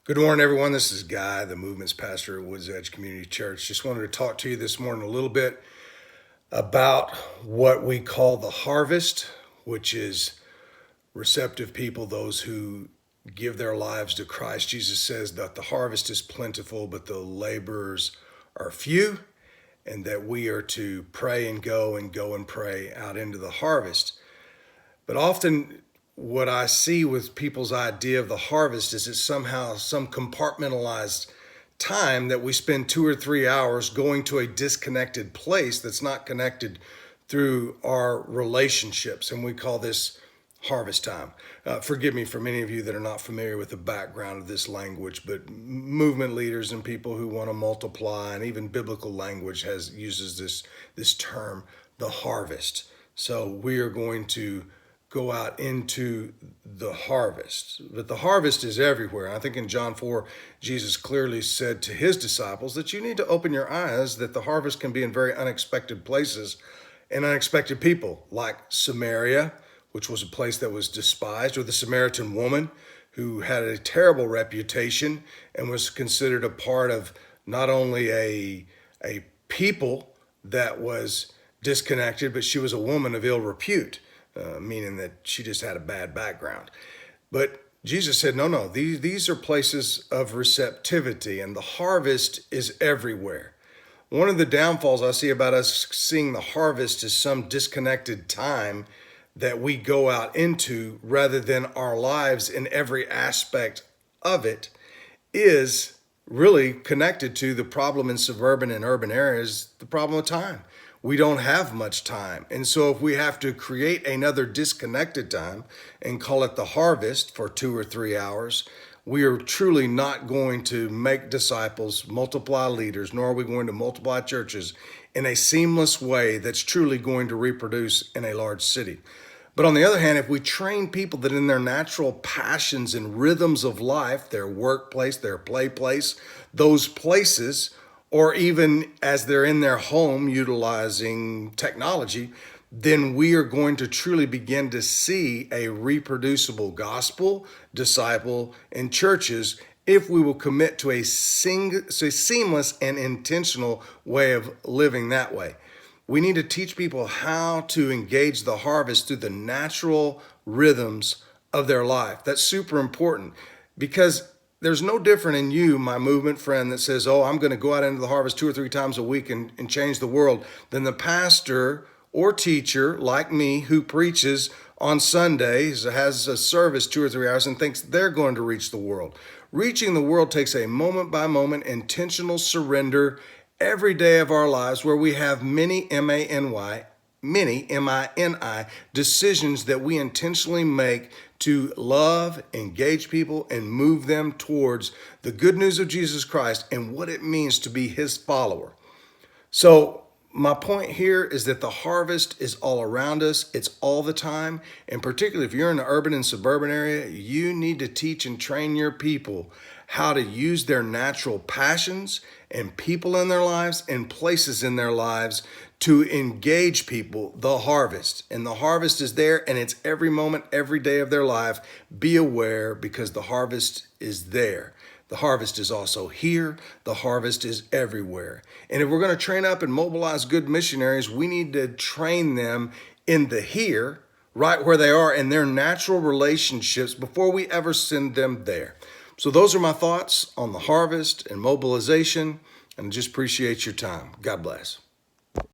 Good morning, everyone. This is Guy, the Movement's pastor at Woods Edge Community Church. Just wanted to talk to you this morning a little bit about what we call the harvest, which is receptive people, those who give their lives to Christ. Jesus says that the harvest is plentiful, but the laborers are few, and that we are to pray and go and pray out into the harvest. But often, what I see with people's idea of the harvest is it's somehow some compartmentalized time that we spend 2 or 3 hours going to a disconnected place that's not connected through our relationships. And we call this harvest time. Forgive me for many of you that are not familiar with the background of this language, but movement leaders and people who want to multiply, and even biblical language uses this term, the harvest. So we are going to go out into the harvest. But the harvest is everywhere. I think in John 4, Jesus clearly said to his disciples that you need to open your eyes, that the harvest can be in very unexpected places and unexpected people, like Samaria, which was a place that was despised, or the Samaritan woman who had a terrible reputation and was considered a part of not only a people that was disconnected, but she was a woman of ill repute. Meaning that she just had a bad background. But Jesus said, no, these are places of receptivity, and the harvest is everywhere. One of the downfalls I see about us seeing the harvest is some disconnected time that we go out into rather than our lives in every aspect of it is really connected to the problem in suburban and urban areas, the problem of time. We don't have much time. And so if we have to create another disconnected time and call it the harvest for 2 or 3 hours, we are truly not going to make disciples, multiply leaders, nor are we going to multiply churches in a seamless way that's truly going to reproduce in a large city. But on the other hand, if we train people that in their natural passions and rhythms of life, their workplace, their play place, those places, or even as they're in their home utilizing technology, then we are going to truly begin to see a reproducible gospel, disciple, and churches if we will commit to a seamless and intentional way of living that way. We need to teach people how to engage the harvest through the natural rhythms of their life. That's super important because there's no different in you, my movement friend, that says, oh, I'm going to go out into the harvest 2 or 3 times a week and change the world, than the pastor or teacher like me who preaches on Sundays, has a service 2 or 3 hours and thinks they're going to reach the world. Reaching the world takes a moment by moment intentional surrender every day of our lives where we have many, M-A-N-Y, many, M-I-N-I, decisions that we intentionally make to love, engage people, and move them towards the good news of Jesus Christ and what it means to be his follower. So my point here is that the harvest is all around us. It's all the time. And particularly if you're in the urban and suburban area, you need to teach and train your people how to use their natural passions and people in their lives and places in their lives to engage people, the harvest. And the harvest is there, and it's every moment, every day of their life. Be aware, because the harvest is there. The harvest is also here. The harvest is everywhere. And if we're going to train up and mobilize good missionaries, we need to train them in the here, right where they are, in their natural relationships before we ever send them there. So those are my thoughts on the harvest and mobilization, and just appreciate your time. God bless.